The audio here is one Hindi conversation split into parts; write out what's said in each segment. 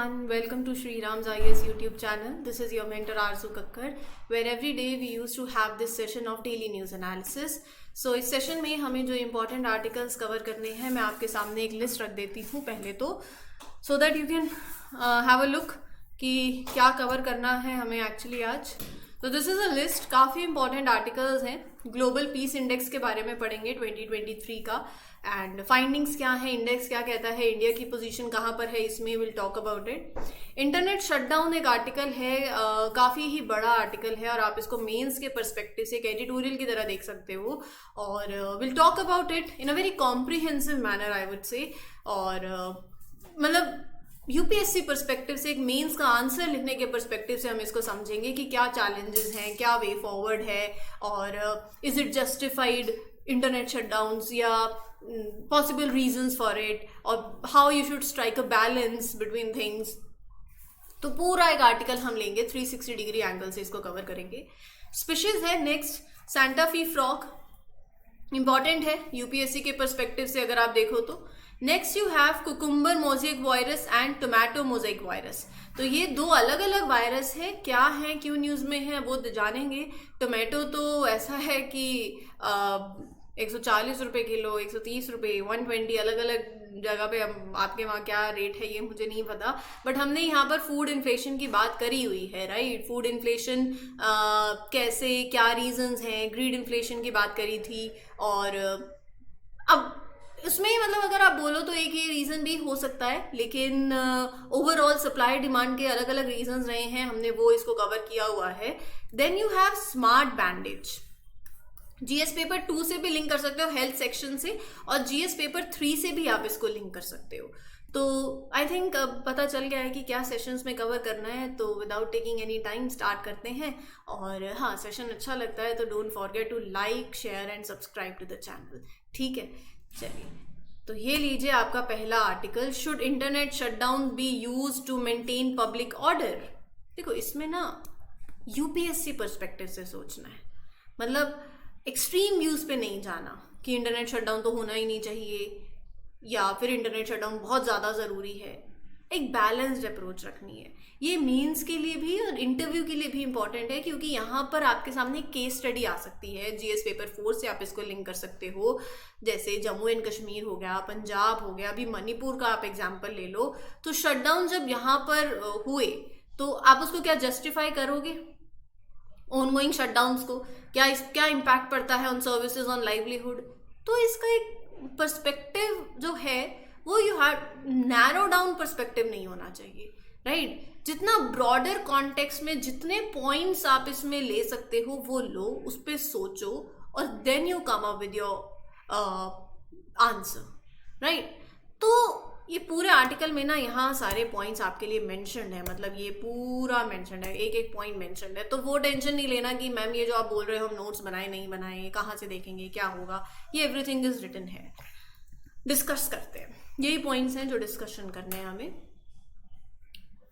everyone, welcome to Sri Ram's IAS YouTube channel. This is your mentor Arzu Kakkar, where every day we used to have this session of daily news analysis. So इस सेशन में हमें जो इम्पोर्टेंट आर्टिकल्स कवर करने हैं मैं आपके सामने एक लिस्ट रख देती हूँ पहले तो, so that you can have a look कि क्या कवर करना है हमें एक्चुअली आज. तो दिस इज़ अ लिस्ट, काफ़ी इंपॉर्टेंट आर्टिकल्स हैं. ग्लोबल पीस इंडेक्स के बारे में पढ़ेंगे 2023 का, एंड फाइंडिंग्स क्या है, इंडेक्स क्या कहता है, इंडिया की पोजीशन कहाँ पर है, इसमें will talk about it. Internet shutdown एक आर्टिकल है, काफ़ी ही बड़ा आर्टिकल है और आप इसको मेंस के पर्सपेक्टिव से एक एडिटोरियल की तरह देख सकते हो, और will talk about it in a very comprehensive manner I would say. और मतलब यूपीएससी पर्सपेक्टिव से, एक मेंस का आंसर लिखने के पर्सपेक्टिव से हम इसको समझेंगे कि क्या चैलेंजेस हैं, क्या वे फॉरवर्ड है, और is it justified internet shutdowns या पॉसिबल रीजंस फॉर इट, और how you should strike a balance between things. तो पूरा एक आर्टिकल हम लेंगे, 360 डिग्री एंगल से इसको कवर करेंगे. स्पीशीज है नेक्स्ट, सैंटा फी फ्रॉग, इंपॉर्टेंट है यूपीएससी के पर्सपेक्टिव से अगर आप देखो तो. Next you have cucumber mosaic virus and tomato mosaic virus. तो ये दो अलग अलग वायरस है, क्या है, क्यों न्यूज़ में है, वो जानेंगे. टोमेटो तो ऐसा है कि 140 रुपये किलो, 130 रुपये, 120, अलग अलग जगह पे. आपके वहाँ क्या रेट है ये मुझे नहीं पता, बट हमने यहाँ पर फूड इन्फ्लेशन की बात करी हुई है, राइट. फूड इन्फ्लेशन कैसे, क्या रीजंस हैं, ग्रीड इन्फ्लेशन की बात करी थी. और अब उसमें मतलब अगर आप बोलो तो एक ये रीज़न भी हो सकता है, लेकिन ओवरऑल सप्लाई डिमांड के अलग अलग रीजंस रहे हैं, हमने वो इसको कवर किया हुआ है. Then you have smart bandage. GS paper 2 से भी लिंक कर सकते हो, हेल्थ सेक्शन से, और जीएस पेपर 3 से भी आप इसको लिंक कर सकते हो. तो आई थिंक अब पता चल गया है कि क्या सेशंस में कवर करना है. तो without taking any time start करते हैं. और हाँ, सेशन अच्छा लगता है तो don't forget to like, share and subscribe to the channel. ठीक है, चलिए. तो ये लीजिए आपका पहला article, should internet shutdown be use to maintain public order. देखो इसमें ना यूपीएससी पर्सपेक्टिव से सोचना है, मतलब एक्सट्रीम व्यूज पे नहीं जाना कि इंटरनेट शटडाउन तो होना ही नहीं चाहिए या फिर इंटरनेट शटडाउन बहुत ज़्यादा ज़रूरी है. एक बैलेंस्ड अप्रोच रखनी है. ये मीन्स के लिए भी और इंटरव्यू के लिए भी इंपॉर्टेंट है, क्योंकि यहाँ पर आपके सामने केस स्टडी आ सकती है. जीएस पेपर 4 से आप इसको लिंक कर सकते हो, जैसे जम्मू एंड कश्मीर हो गया, पंजाब हो गया, अभी मणिपुर का आप एग्जाम्पल ले लो. तो शटडाउन जब यहाँ पर हुए तो आप उसको क्या जस्टिफाई करोगे, ऑनगोइंग शटडाउन्स को, क्या इम्पैक्ट पड़ता है ऑन सर्विसेज, ऑन लाइवलीहुड. तो इसका एक पर्सपेक्टिव जो है वो you have narrow down perspective नहीं होना चाहिए, राइट. जितना ब्रॉडर कॉन्टेक्स्ट में जितने पॉइंट्स आप इसमें ले सकते हो वो लो, उस पर सोचो, और then you come up with your answer, right. तो ये पूरे आर्टिकल में ना यहाँ सारे पॉइंट्स आपके लिए मेंशन्ड है, मतलब ये पूरा मेंशन्ड है, एक एक पॉइंट मेंशन्ड है. तो वो टेंशन नहीं लेना कि मैम ये जो आप बोल रहे हो हम नोट्स बनाए नहीं बनाए, कहाँ से देखेंगे, क्या होगा. ये एवरीथिंग इज रिटन है. डिस्कस करते हैं, यही पॉइंट्स हैं जो डिस्कशन करने हैं हमें.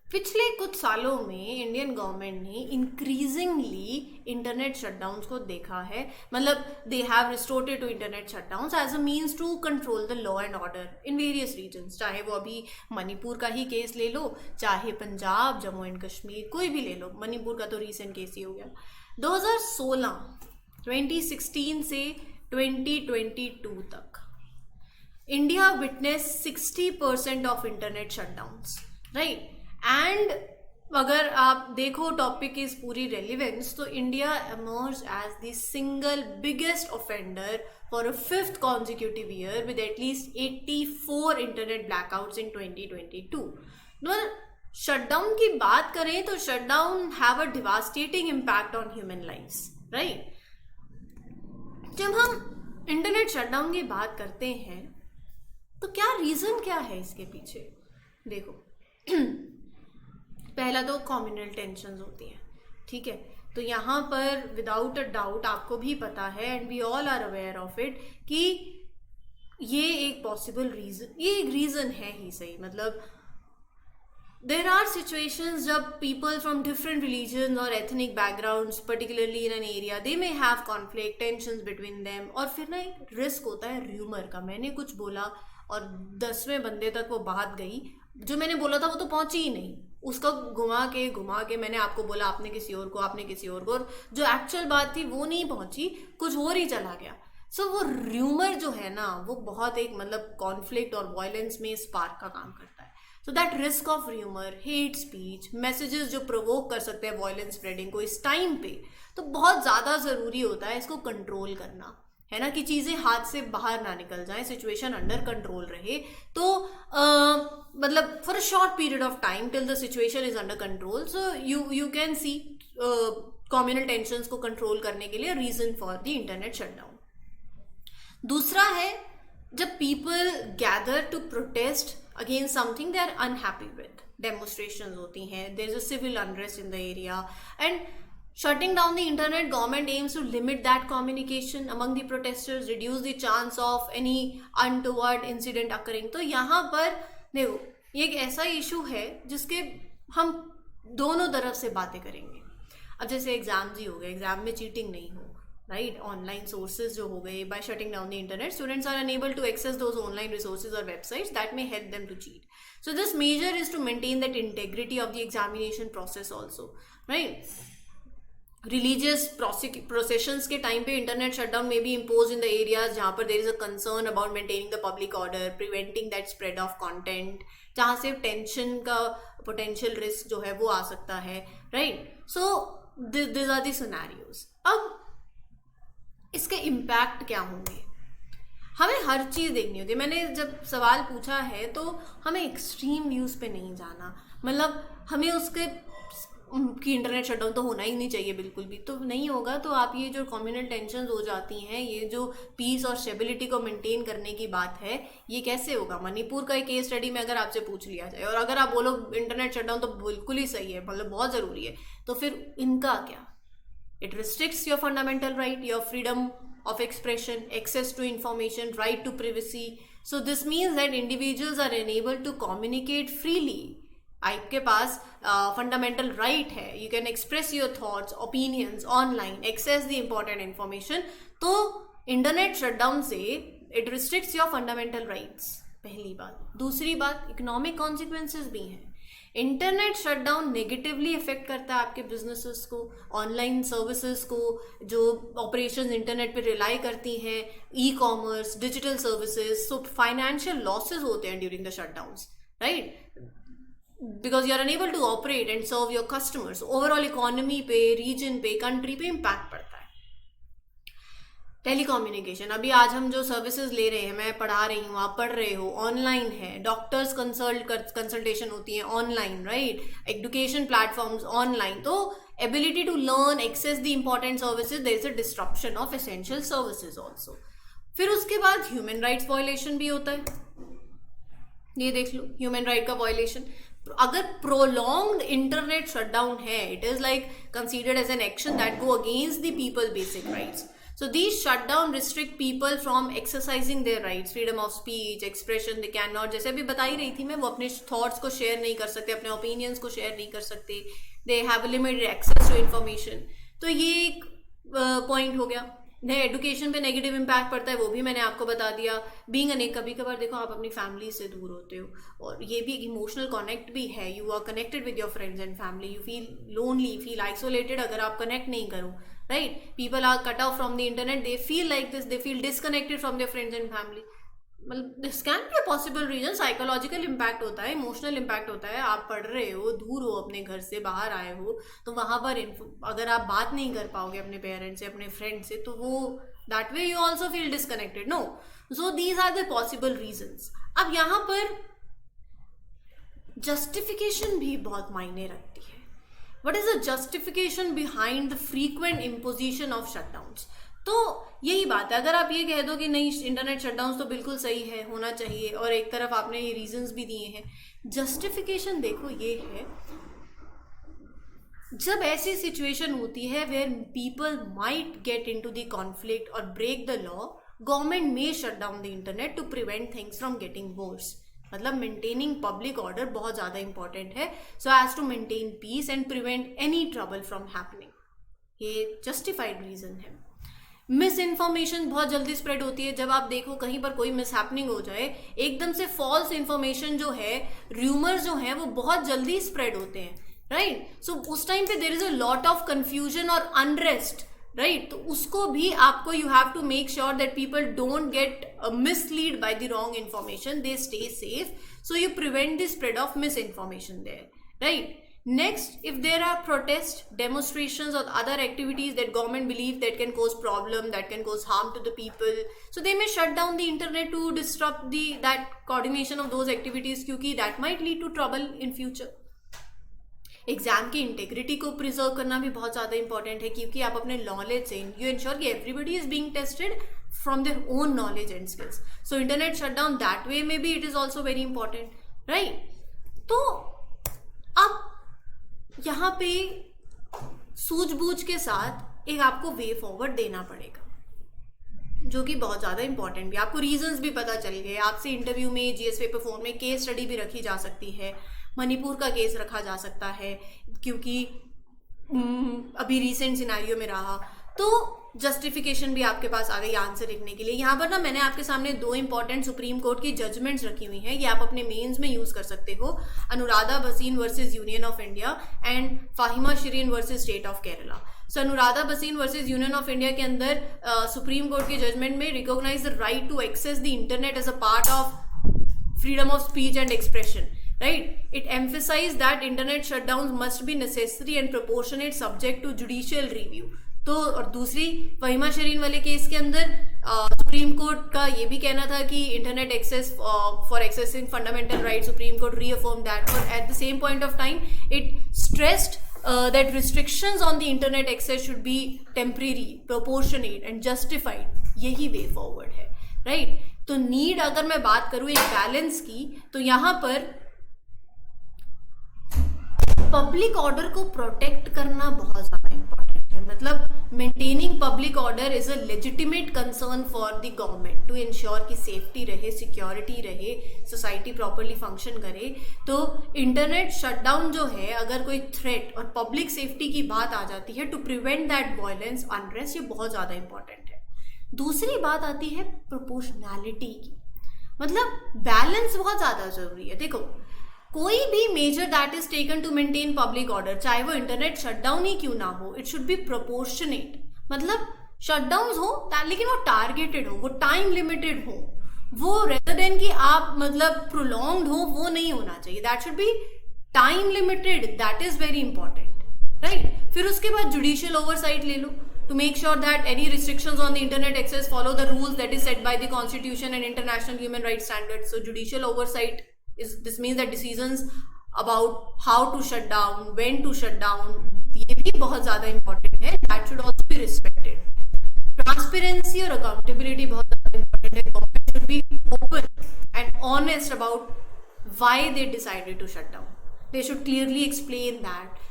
पिछले कुछ सालों में इंडियन गवर्नमेंट ने इंक्रीजिंगली इंटरनेट शटडाउन्स को देखा है, मतलब they have resorted to internet shutdowns as a means to control the law and order in various regions. चाहे वो अभी मणिपुर का ही केस ले लो, चाहे पंजाब, जम्मू एंड कश्मीर, कोई भी ले लो. मणिपुर का तो रिसेंट केस ही हो गया. 2016 से 2022 तक India witness 60% of internet shutdowns, right. And अगर आप देखो टॉपिक इज पूरी रेलिवेंस, तो India emerged as the single biggest offender for a 5th consecutive year with at least 84 internet blackouts in 2022. Shutdown की बात करें तो shutdown have a devastating impact on human lives, right. जब हम इंटरनेट शटडाउन की बात करते हैं तो क्या रीजन क्या है इसके पीछे. देखो पहला तो कम्युनल टेंशंस होती हैं, ठीक है. तो यहाँ पर विदाउट अ डाउट आपको भी पता है, and we all are aware of it, कि ये एक पॉसिबल रीजन, ये एक रीजन है ही सही. मतलब देर आर सिचुएशंस जब पीपल फ्रॉम डिफरेंट रिलीजन और ethnic backgrounds, particularly in an area, they may have conflict, tensions between them, और फिर ना एक रिस्क होता है र्यूमर का. मैंने कुछ बोला और 10वें बंदे तक वो बात गई जो मैंने बोला था वो तो पहुंची ही नहीं, उसका घुमा के मैंने आपको बोला, आपने किसी और को, आपने किसी और को, और जो एक्चुअल बात थी वो नहीं पहुंची, कुछ और ही चला गया। सो वो र्यूमर जो है ना, वो बहुत एक मतलब कॉन्फ्लिक्ट और वायलेंस में स्पार्क का काम करता है। So that risk of rumour, hate speech, messages जो प्रोवोक कर सकते हैं वायलेंस स्प्रेडिंग को इस टाइम पे, तो बहुत ज़्यादा ज़रूरी होता है इसको कंट्रोल करना, है ना, कि चीज़ें हाथ से बाहर ना निकल जाए, सिचुएशन अंडर कंट्रोल रहे। तो मतलब for a short period of time till the situation is under control, so you can see communal tensions को कंट्रोल करने के लिए reason for the internet shutdown. दूसरा है जब people gather to protest against something they are unhappy with, demonstrations होती हैं, there is a civil unrest in the area, and shutting down the internet, government aims to limit that communication among the protesters, reduce the chance of any untoward incident occurring। तो यहाँ पर देखो ये एक ऐसा इशू है जिसके हम दोनों तरफ से बातें करेंगे। अब जैसे एग्जाम्स ही हो गए, एग्जाम में चीटिंग नहीं हो, राइट, ऑनलाइन सोर्सेज जो हो गए, by shutting down the internet students are unable to access those online resources और websites that may help them to cheat. So this measure is to maintain that integrity of the examination process also, right. Religious processions के टाइम पे इंटरनेट शटडाउन में भी इम्पोज इन द एरियाज जहाँ पर there is a concern about maintaining the public order, preventing that spread of content, जहाँ से टेंशन का पोटेंशियल रिस्क जो है वो आ सकता है, right. So this are the scenarios. अब इसके इम्पैक्ट क्या होंगे, हमें हर चीज़ देखनी होती है। मैंने जब सवाल पूछा है तो हमें एक्सट्रीम व्यूज़ पे नहीं जाना, मतलब हमें उसके कि इंटरनेट शटडाउन तो होना ही नहीं चाहिए, बिल्कुल भी तो नहीं होगा। तो आप ये जो कम्युनल टेंशन हो जाती हैं, ये जो पीस और स्टेबिलिटी को मेंटेन करने की बात है, ये कैसे होगा। मणिपुर का एक केस स्टडी में अगर आपसे पूछ लिया जाए और अगर आप बोलो इंटरनेट शटडाउन तो बिल्कुल ही सही है, मतलब बहुत ज़रूरी है, तो फिर इनका क्या। It restricts your fundamental right, your freedom of expression, access to information, right to privacy. So this means that individuals are enabled to communicate freely. आपके पास फंडामेंटल राइट है, you can express your thoughts, opinions online, access the important information. तो इंटरनेट शटडाउन से it restricts your fundamental rights, पहली बात। दूसरी बात, इकोनॉमिक कॉन्सिक्वेंसेज भी हैं। इंटरनेट शटडाउन नेगेटिवली इफेक्ट करता है आपके बिजनेसेस को, ऑनलाइन सर्विसेज को, जो ऑपरेशंस इंटरनेट पे रिलाई करती हैं, e commerce, digital services. So financial losses होते हैं during the shutdowns, right, because you are unable to operate and serve your customers. Overall economy पे, रीजन पे, कंट्री पे इम्पैक्ट पड़ता है। टेलीकम्युनिकेशन, अभी आज हम जो सर्विसेज ले रहे हैं, मैं पढ़ा रही हूँ, आप पढ़ रहे हो, ऑनलाइन है। डॉक्टर्स कंसल्टेशन होती है online, right. Education platforms online. तो ability to learn, access the important services, there is a disruption of essential services also. फिर उसके बाद ह्यूमन राइट्स वायलेशन भी होता है, ये देख लो, ह्यूमन राइट का वायलेशन। अगर प्रोलॉन्ग्ड इंटरनेट शटडाउन है, it is like considered as an action that go against the people basic rights. So these shutdown restrict people from exercising their rights, freedom of speech, expression, they cannot, जैसे अभी बताई रही थी मैं, वो अपने थॉट्स को शेयर नहीं कर सकते, अपने ओपिनियंस को शेयर नहीं कर सकते, they have limited access to information। तो ये एक पॉइंट हो गया। एडुकेशन पे नेगेटिव इम्पैक्ट पड़ता है, वो भी मैंने आपको बता दिया। बीइंग अनेक, कभी कभार देखो आप अपनी फैमिली से दूर होते हो, और ये भी एक इमोशनल कनेक्ट भी है, you are connected with your friends and family, you feel lonely, feel isolated अगर आप कनेक्ट नहीं करो, right? People are cut off from the internet, they feel like this, they feel disconnected from their friends and family। मतलब this can be a possible reason। Psychological impact होता है, इमोशनल इम्पैक्ट होता है। आप पढ़ रहे हो, दूर हो, अपने घर से बाहर आए हो, तो वहाँ पर अगर आप बात नहीं कर पाओगे अपने पेरेंट्स से, अपने फ्रेंड से, तो वो that way you also feel disconnected, no. So these are the possible reasons. अब यहाँ पर जस्टिफिकेशन भी बहुत मायने रखती है। What is the justification behind the frequent imposition of shutdowns? तो यही बात है, अगर आप ये कह दो कि नहीं इंटरनेट शटडाउन तो बिल्कुल सही है, होना चाहिए, और एक तरफ आपने ये रीजंस भी दिए हैं, जस्टिफिकेशन देखो ये है, जब ऐसी सिचुएशन होती है where people might get into the conflict और break the law, government may shut down the internet to prevent things from getting worse. मतलब मेंटेनिंग पब्लिक ऑर्डर बहुत ज़्यादा इंपॉर्टेंट है, so as to maintain peace and prevent any trouble from happening. ये जस्टिफाइड रीजन है। मिस इन्फॉर्मेशन बहुत जल्दी स्प्रेड होती है। जब आप देखो कहीं पर कोई मिस हैपनिंग हो जाए, एकदम से फॉल्स इन्फॉर्मेशन जो है, र्यूमर्स जो है वो बहुत जल्दी स्प्रेड होते हैं, राइट। सो उस टाइम पे there is a lot of confusion और अनरेस्ट, राइट। तो उसको भी आपको you have to make sure that people don't get mislead by the wrong information, they stay safe, so you prevent the spread of misinformation there, right? Next, if there are protests, demonstrations or other activities that government believe that can cause problem, that can cause harm to the people, so they may shut down the internet to disrupt that coordination of those activities, क्योंकि that might lead to trouble in future. Exam की इंटेग्रिटी को प्रिजर्व करना भी बहुत ज़्यादा इंपॉर्टेंट है, क्योंकि आप अपने नॉलेज से यू इंश्योर कि everybody is being tested from their own knowledge and skills. So internet shut down that way maybe it is also very important, right. तो अब यहाँ पे सूझबूझ के साथ एक आपको वे फॉरवर्ड देना पड़ेगा, जो कि बहुत ज़्यादा इंपॉर्टेंट भी. आपको रीजंस भी पता चल गए. आपसे इंटरव्यू में जीएस पेपर 4 में केस स्टडी भी रखी जा सकती है. मणिपुर का केस रखा जा सकता है क्योंकि अभी रिसेंट सिनारियो में रहा. तो जस्टिफिकेशन भी आपके पास आ गई आंसर लिखने के लिए. यहाँ पर ना मैंने आपके सामने 2 इंपॉर्टेंट सुप्रीम कोर्ट की जजमेंट्स रखी हुई हैं. ये आप अपने मेंस में यूज कर सकते हो. Anuradha Bhasin versus Union of India and Faheema Shirin versus State of Kerala. So Anuradha Bhasin versus Union of India के अंदर सुप्रीम कोर्ट के जजमेंट में recognise the right to access the internet as a part of freedom of speech and expression. Right? It emphasized that internet shutdowns must be necessary and proportionate subject to judicial review. तो और दूसरी फहीमा शरीन वाले केस के अंदर सुप्रीम कोर्ट का ये भी कहना था कि internet access for accessing fundamental right, Supreme Court reaffirm that. और at the same point of time it stressed that restrictions on the internet access should be temporary, proportionate and justified. यही वे फॉरवर्ड है, राइट. तो नीड अगर मैं बात करूँ एक बैलेंस की, तो यहाँ पर पब्लिक ऑर्डर को प्रोटेक्ट करना बहुत ज्यादा इंपॉर्टेंट है. मतलब maintaining public order is a legitimate concern for the government to ensure कि सेफ्टी रहे, सिक्योरिटी रहे, सोसाइटी प्रॉपरली फंक्शन करे. तो इंटरनेट शटडाउन जो है, अगर कोई थ्रेट और पब्लिक सेफ्टी की बात आ जाती है, to prevent that violence, unrest, ये बहुत ज्यादा इंपॉर्टेंट है. दूसरी बात आती है प्रोपोर्शनैलिटी की. मतलब बैलेंस बहुत ज्यादा जरूरी है. देखो, कोई भी major that is taken to maintain public order, चाहे वो इंटरनेट शटडाउन ही क्यों ना हो, इट शुड बी प्रोपोर्शनेट. मतलब शटडाउन हो लेकिन वो टारगेटेड हो, वो टाइम लिमिटेड हो, वो रेदर देन कि आप मतलब प्रोलॉन्ग्ड हो, वो नहीं होना चाहिए. That should be time limited. That is very important, right. फिर उसके बाद जुडिशियल ओवरसाइट ले लो to make sure that any restrictions on the internet access follow the rules that is set by the constitution and international human rights standards. So judicial oversight this means that decisions about how to shut down, when to shut down, ये भी बहुत ज़्यादा important है. That should also be respected. Transparency और accountability बहुत ज़्यादा important है. Government should be open and honest about why they decided to shut down. They should clearly explain that.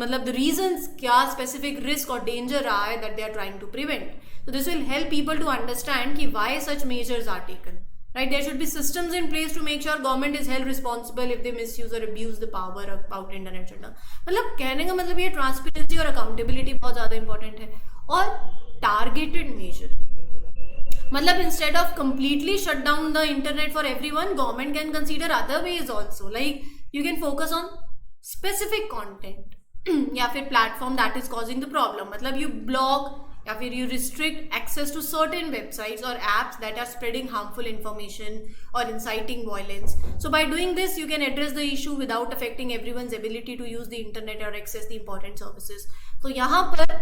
मतलब the reasons क्या specific risk or danger रहा है that they are trying to prevent. So this will help people to understand कि why such measures are taken. Right, there should be systems in place to make sure government is held responsible if they misuse or abuse the power about internet shutdown. मतलब कहने का मतलब ये ट्रांसपेरेंसी और अकाउंटेबिलिटी बहुत ज़्यादा इंपॉर्टेंट है. और टारगेटेड मेजर, मतलब instead of completely shut down the internet for everyone, government can consider other ways also. Like you can focus on specific content या फिर platform that is causing the problem. मतलब यू ब्लॉक या फिर you restrict access to certain websites or apps that are spreading harmful information or inciting violence. So by doing this, you can address the issue without affecting everyone's ability to use the internet or access the important services. तो यहाँ पर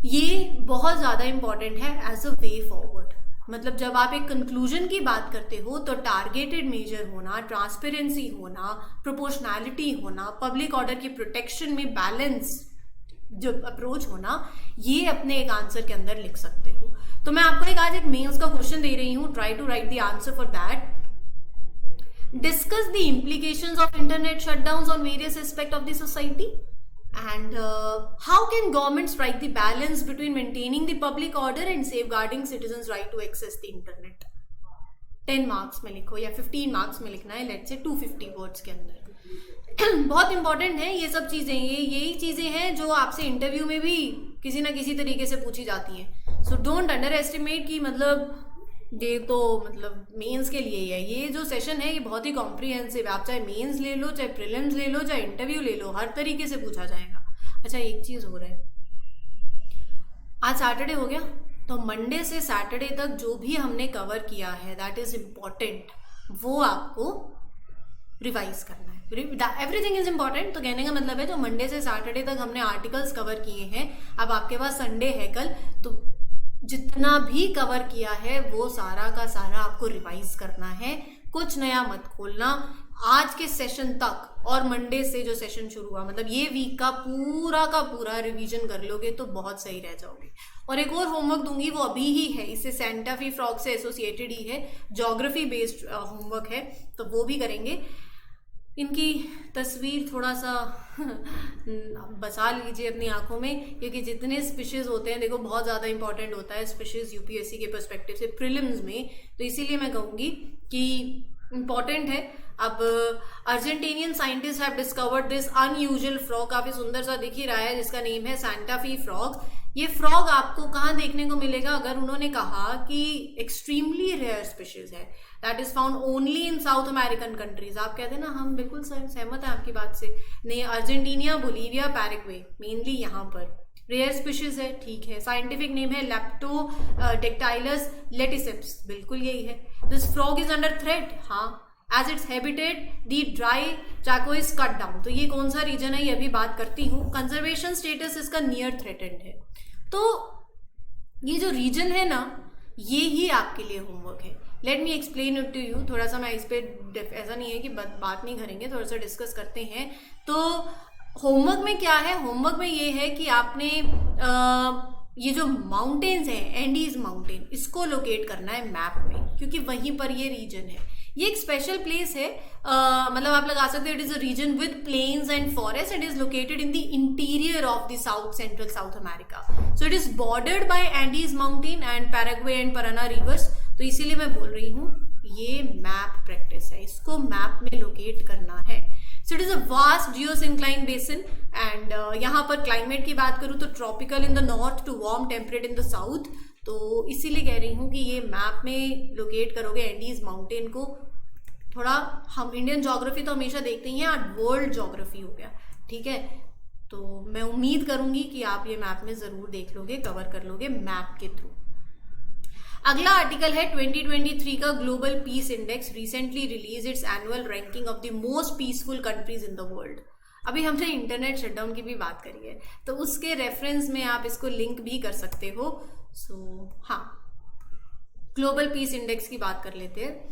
ये बहुत ज़्यादा important है as a way forward. मतलब जब आप एक कंक्लूजन की बात करते हो तो टारगेटेड मेजर होना, ट्रांसपेरेंसी होना, प्रोपोर्शनैलिटी होना, पब्लिक ऑर्डर की प्रोटेक्शन में बैलेंस जो अप्रोच होना, ये अपने एक आंसर के अंदर लिख सकते हो. तो मैं आपको आज एक मेंस का क्वेश्चन दे रही हूँ. Try to write the answer for that. Discuss the implications of internet shutdowns on various aspect of the society and how can government strike the balance between maintaining the public order and safeguarding citizens right to access the internet. 10 marks में लिखो या 15 मार्क्स में लिखना है, लेट्स से 250 वर्ड्स के अंदर. बहुत इंपॉर्टेंट है ये सब चीज़ें. यही चीज़ें हैं जो आपसे इंटरव्यू में भी किसी ना किसी तरीके से पूछी जाती हैं. सो डोंट अंडर एस्टिमेट कि मतलब ये तो मतलब मेंस के लिए ही है। ये जो सेशन है ये बहुत ही कॉम्प्रिहेंसिव है। आप चाहे मेंस ले लो, चाहे प्रीलिम्स ले लो, चाहे इंटरव्यू ले लो, हर तरीके से पूछा जाएगा। अच्छा, एक चीज़ हो रहा है, आज सैटरडे हो गया, तो मंडे से सैटरडे तक जो भी हमने कवर किया है दैट इज इम्पॉर्टेंट, वो आपको रिवाइज करना है। एवरीथिंग इज इम्पॉर्टेंट, तो कहने का मतलब है जो मंडे से सैटरडे तक हमने आर्टिकल्स कवर किए हैं, अब आपके पास संडे है कल, तो जितना भी कवर किया है वो सारा का सारा आपको रिवाइज करना है। कुछ नया मत खोलना। आज के सेशन तक और मंडे से जो सेशन शुरू हुआ, मतलब ये वीक का पूरा रिवीजन कर लोगे तो बहुत सही रह जाओगे। और एक और होमवर्क दूंगी, वो अभी ही है, इससे सेंटा फी फ्रॉग से एसोसिएटेड ही है, ज्योग्राफी बेस्ड होमवर्क है, तो वो भी करेंगे। इनकी तस्वीर थोड़ा सा बसा लीजिए अपनी आंखों में, क्योंकि जितने स्पीशीज होते हैं, देखो बहुत ज़्यादा इंपॉर्टेंट होता है स्पीशीज यूपीएससी के पर्सपेक्टिव से प्रीलिम्स में, तो इसीलिए मैं कहूँगी कि इम्पॉर्टेंट है। अब Argentinian scientist have discovered this unusual frog, काफ़ी सुंदर सा दिख ही रहा है, जिसका नेम है सैंटा फी फ्रॉग। ये फ्रॉग आपको कहाँ देखने को मिलेगा? अगर उन्होंने कहा कि एक्सट्रीमली रेयर स्पीशीज है, that is found only in south American countries, आप कहते हैं ना, हम बिल्कुल सहमत हैं आपकी बात से। नहीं, अर्जेंटीना, बोलीविया, पैराग्वे, मेनली यहाँ पर रेयर स्पीशीज है, ठीक है। साइंटिफिक नेम है लेप्टोडेक्टाइलस लेटिसेप्स, बिल्कुल यही है। This frog is under threat, हाँ, as its habitat the dry Chaco is cut down. तो ये कौन सा रीजन है, ये अभी बात करती हूँ। कंजर्वेशन स्टेटस इसका नियर थ्रेटेंड है। तो ये जो रीजन है ना, ये ही आपके लिए होमवर्क है। Let me explain it to you. थोड़ा सा मैं इस पर, ऐसा नहीं है कि बात नहीं करेंगे, थोड़ा सा डिस्कस करते हैं। तो होमवर्क में क्या है? होमवर्क में ये है कि आपने ये जो माउंटेन्स हैं, एंडीज माउंटेन, इसको लोकेट करना है मैप में, क्योंकि वहीं पर ये रीजन है। ये एक स्पेशल प्लेस है, मतलब आप लगा सकते हो it is a region with plains and forest and is located in the interior of the south central South America. So it is bordered by Andes mountain and Paraguay and paraná rivers. तो इसीलिए मैं बोल रही हूँ ये मैप प्रैक्टिस है, इसको मैप में लोकेट करना है। So it is a vast geosyncline basin and यहाँ पर क्लाइमेट की बात करूँ तो tropical in the north to warm temperate in the south. तो इसीलिए कह रही हूँ कि ये मैप में लोकेट करोगे एंडीज माउंटेन को। थोड़ा हम इंडियन ज्योग्राफी तो हमेशा देखते ही हैं, आज वर्ल्ड ज्योग्राफी हो गया, ठीक है। तो मैं उम्मीद करूंगी कि आप ये मैप में ज़रूर देख लोगे, कवर कर लोगे मैप के थ्रू। अगला आर्टिकल है 2023 का global peace index recently release it's annual ranking of the most peaceful countries in the world. अभी हमने इंटरनेट शटडाउन की भी बात करी है, तो उसके रेफरेंस में आप इसको लिंक भी कर सकते हो। सो हाँ, ग्लोबल पीस इंडेक्स की बात कर लेते हैं।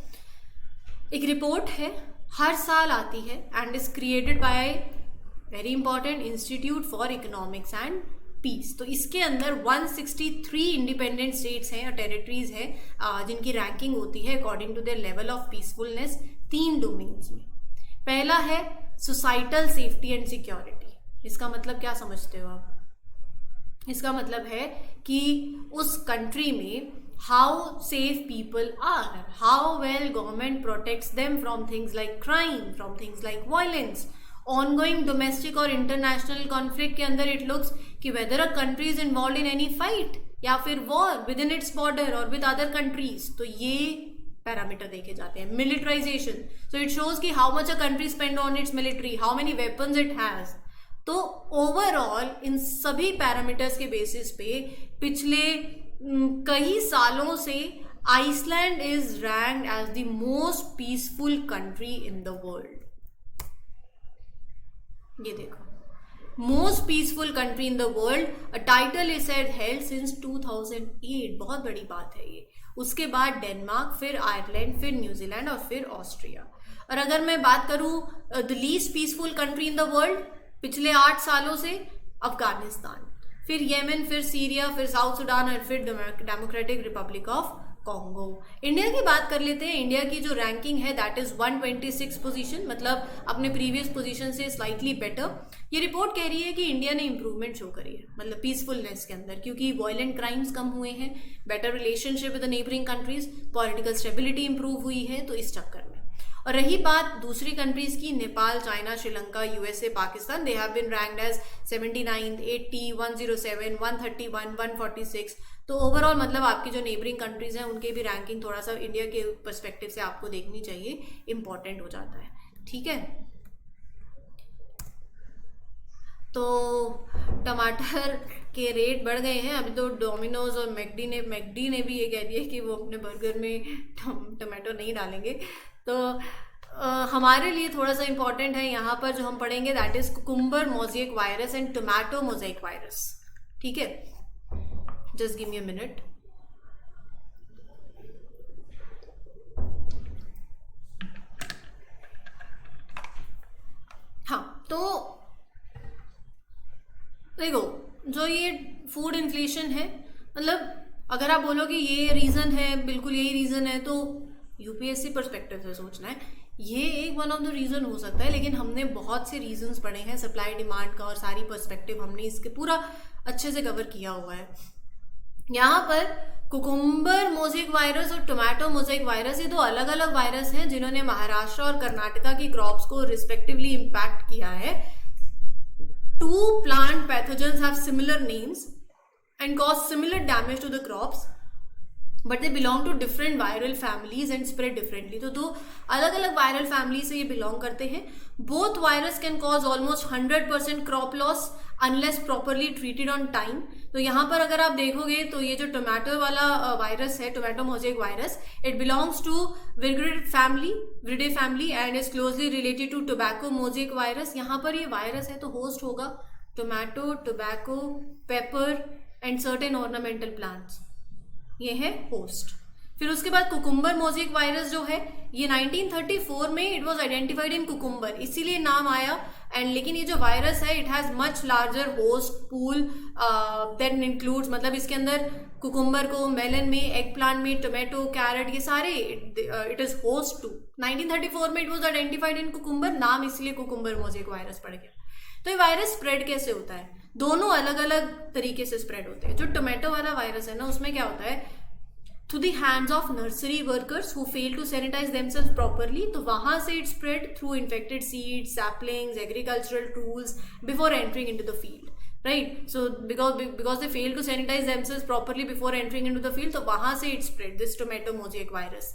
एक रिपोर्ट है, हर साल आती है and is created by very important institute for economics and peace. तो इसके अंदर 163 इंडिपेंडेंट स्टेट्स हैं और टेरिटरीज हैं जिनकी रैंकिंग होती है according to their level of peacefulness 3 domains में। पहला है सोसाइटल सेफ्टी एंड सिक्योरिटी। इसका मतलब क्या समझते हो आप? इसका मतलब है कि उस कंट्री में how safe people are, how well government protects them from things like crime, from things like violence, ongoing domestic और international conflict के अंदर it looks कि whether a country is involved in any fight या फिर war within its border or with other countries, तो ये पैरामीटर देखे जाते हैं। मिलिटराइजेशन, so it shows कि how much a country spend on its military, how many weapons it has। तो ओवरऑल इन सभी पैरामीटर्स के बेसिस पे पिछले कई सालों से Iceland is ranked as the most peaceful country in the world. ये देखो, most peaceful country in the world, a title is held since 2008। बहुत बड़ी बात है ये। उसके बाद डेनमार्क, फिर आयरलैंड, फिर न्यूजीलैंड और फिर ऑस्ट्रिया। और अगर मैं बात करूं the least peaceful country in the world पिछले 8 सालों से, अफगानिस्तान, फिर येमेन, फिर सीरिया, फिर साउथ सुडान और फिर democratic Republic of Congo. India की बात कर लेते हैं। इंडिया की जो रैंकिंग है दैट इज 126 पोजीशन, मतलब अपने प्रीवियस पोजीशन से स्लाइटली बेटर। ये रिपोर्ट कह रही है कि इंडिया ने इंप्रूवमेंट शो करी है, मतलब पीसफुलनेस के अंदर, क्योंकि वायलेंट क्राइम्स कम हुए हैं, better relationship with the neighbouring countries, political stability improve हुई है, तो इस चक्कर में। और रही बात दूसरी कंट्रीज की, Nepal, China, Sri Lanka, USA, Pakistan, they have been ranked as 79, 80, 107, 131, 146। तो ओवरऑल मतलब आपकी जो नेबरिंग कंट्रीज हैं उनके भी रैंकिंग थोड़ा सा इंडिया के पर्सपेक्टिव से आपको देखनी चाहिए, इंपॉर्टेंट हो जाता है, ठीक है। तो टमाटर के रेट बढ़ गए हैं अभी तो। डोमिनोज और मैकडी ने भी ये कह दिया कि वो अपने बर्गर में टमाटो नहीं डालेंगे। तो हमारे लिए थोड़ा सा इंपॉर्टेंट है यहाँ पर जो हम पढ़ेंगे, that is cucumber mosaic virus and tomato mosaic virus, ठीक है। Just give me a minute. हाँ, तो देखो जो ये फूड इन्फ्लेशन है, मतलब अगर आप बोलो कि ये रीज़न है, बिल्कुल यही रीज़न है, तो यूपीएससी पर्सपेक्टिव से सोचना है, ये एक वन ऑफ द रीज़न हो सकता है। लेकिन हमने बहुत से रीजंस पढ़े हैं सप्लाई डिमांड का, और सारी पर्सपेक्टिव हमने इसके पूरा अच्छे से कवर किया हुआ है। यहाँ पर कुकुम्बर मोज़ेक वायरस और टोमेटो मोज़ेक वायरस, ये दो अलग अलग वायरस हैं जिन्होंने महाराष्ट्र और कर्नाटका की क्रॉप्स को रिस्पेक्टिवली इम्पैक्ट किया है। Two plant pathogens have similar names and cause similar damage to the crops, but they belong to different viral families and spread differently. तो दो अलग अलग वायरल फैमिली से ये बिलोंग करते हैं। Both virus can cause almost 100% crop loss unless properly treated on time. तो यहाँ पर अगर आप देखोगे तो ये जो टोमेटो वाला वायरस है, tomato mosaic virus, it belongs to viride family and is closely related to tobacco mosaic virus. यहाँ पर ये वायरस है तो होस्ट होगा tomato, tobacco, pepper and certain ornamental plants, ये है होस्ट। फिर उसके बाद कुकुम्बर मोज़ेक वायरस जो है, ये 1934 में it was identified in cucumber, इसीलिए नाम आया। एंड लेकिन ये जो वायरस है it has much larger host pool than includes, मतलब इसके अंदर कुकुम्बर को, मेलन में, एग प्लांट में, टोमेटो, कैरेट, ये सारे इट इज होस्ट टू। 1934 में it was identified in cucumber, नाम इसलिए कुकुम्बर मोज़ेक वायरस पड़ गया। तो ये वायरस स्प्रेड कैसे होता है? दोनों अलग अलग तरीके से स्प्रेड होते हैं। जो टोमेटो वाला वायरस है ना, उसमें क्या होता है, through the hands of nursery workers who fail to sanitize themselves properly, तो वहां से it spread through infected seeds, saplings, agricultural tools before entering into the field, right? So because they fail to sanitize themselves properly before entering into the field, तो वहां से it spread this tomato mosaic virus.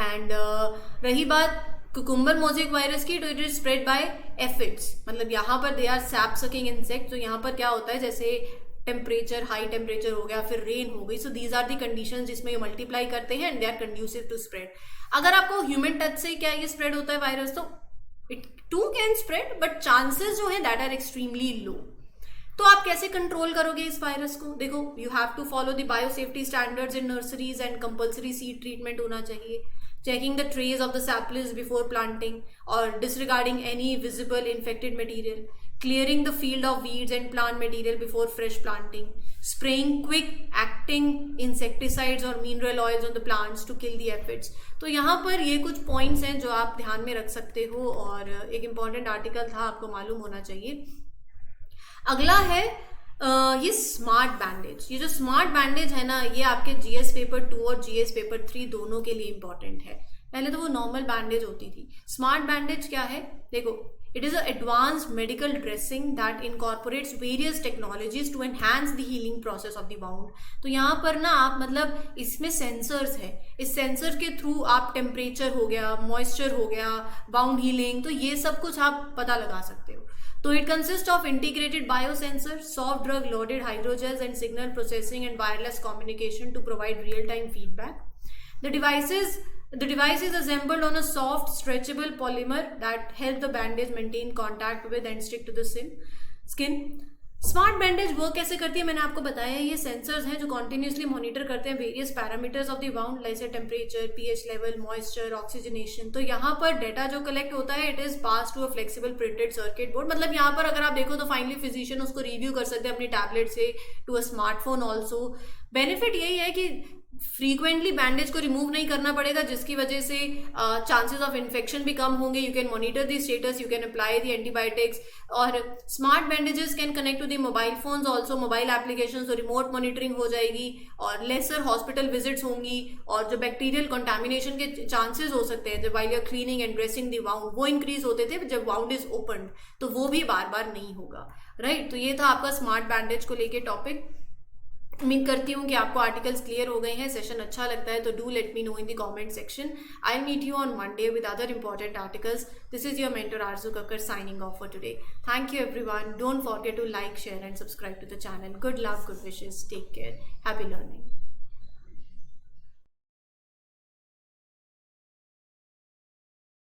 And रही बात कुकुम्बर मोज़ेक वायरस की, तो it is spread by aphids, मतलब यहाँ पर they are sap sucking insect. तो यहाँ पर क्या होता है, जैसे टेम्परेचर, हाई टेम्परेचर हो गया, फिर रेन हो गई, so these are the conditions जिसमें ये मल्टीप्लाई करते हैं and they are conducive to spread. अगर आपको ह्यूमन टच से क्या ये स्प्रेड होता है वायरस, तो it too can spread, but chances जो है दैट आर एक्सट्रीमली लो। तो आप कैसे कंट्रोल करोगे इस वायरस को? देखो, you have to follow the biosafety standards in nurseries and compulsory seed treatment होना चाहिए, checking the trays of the saplings before planting or disregarding any visible infected material, clearing the field of weeds and plant material before fresh planting, spraying quick acting insecticides or mineral oils on the plants to kill the aphids. तो यहाँ पर ये कुछ पॉइंट्स हैं जो आप ध्यान में रख सकते हो, और एक इम्पॉर्टेंट आर्टिकल था, आपको मालूम होना चाहिए। अगला है ये स्मार्ट बैंडेज। ये जो स्मार्ट बैंडेज है ना, ये आपके जीएस पेपर 2 और जीएस पेपर 3 दोनों के लिए इंपॉर्टेंट है। पहले तो वो नॉर्मल बैंडेज होती थी, स्मार्ट बैंडेज क्या है? देखो, it is a advanced medical dressing that incorporates various technologies to enhance the healing process of the wound. तो यहाँ पर ना आप, मतलब इसमें सेंसर्स है, इस सेंसर के थ्रू आप टेम्परेचर हो गया, मॉइस्चर हो गया, बाउंड हीलिंग, तो ये सब कुछ आप पता लगा सकते हो। तो it consists of integrated biosensors, soft drug loaded hydrogels and signal processing and wireless communication to provide real-time feedback. The device is assembled on a soft stretchable polymer that help the bandage maintain contact with and stick to the skin. Smart bandage work कैसे करती है मैंने आपको बताया। ये सेंसर्स हैं जो कॉन्टिन्यूसली मॉनिटर करते हैं various parameters of the bound, जैसे temperature, pH level, moisture, oxygenation. तो यहाँ पर डेटा जो कलेक्ट होता है, it is pass to a flexible printed circuit board. मतलब यहाँ पर अगर आप देखो तो फाइनली फिजिशियन उसको रिव्यू कर सकते हैं अपनी टैबलेट से to a smartphone also. Benefit यही है कि फ्रीक्वेंटली बैंडेज को रिमूव नहीं करना पड़ेगा, जिसकी वजह से चांसेस ऑफ इन्फेक्शन भी कम होंगे. You can monitor the status, you can apply the antibiotics. और smart bandages can connect to the mobile phones also, mobile application, तो रिमोट मॉनिटरिंग हो जाएगी और लेसर हॉस्पिटल विजिट्स होंगी. और जो बैक्टीरियल कंटामिनेशन के चांसेस हो सकते हैं जब while you are cleaning and dressing the wound, वो इंक्रीज होते थे जब वाउंड इज ओपन, तो वो भी बार बार नहीं होगा. राइट, तो ये था आपका स्मार्ट बैंडेज को लेके टॉपिक. उम्मीद करती हूँ कि आपको आर्टिकल्स क्लियर हो गए हैं. सेशन अच्छा लगता है तो do let me know in the comment section. I meet you on Monday with other important articles. This is your mentor Aarzoo Kakkar signing off for today. Thank you everyone. Don't forget to like, share and subscribe to the channel. Good luck, good wishes, take care, happy learning.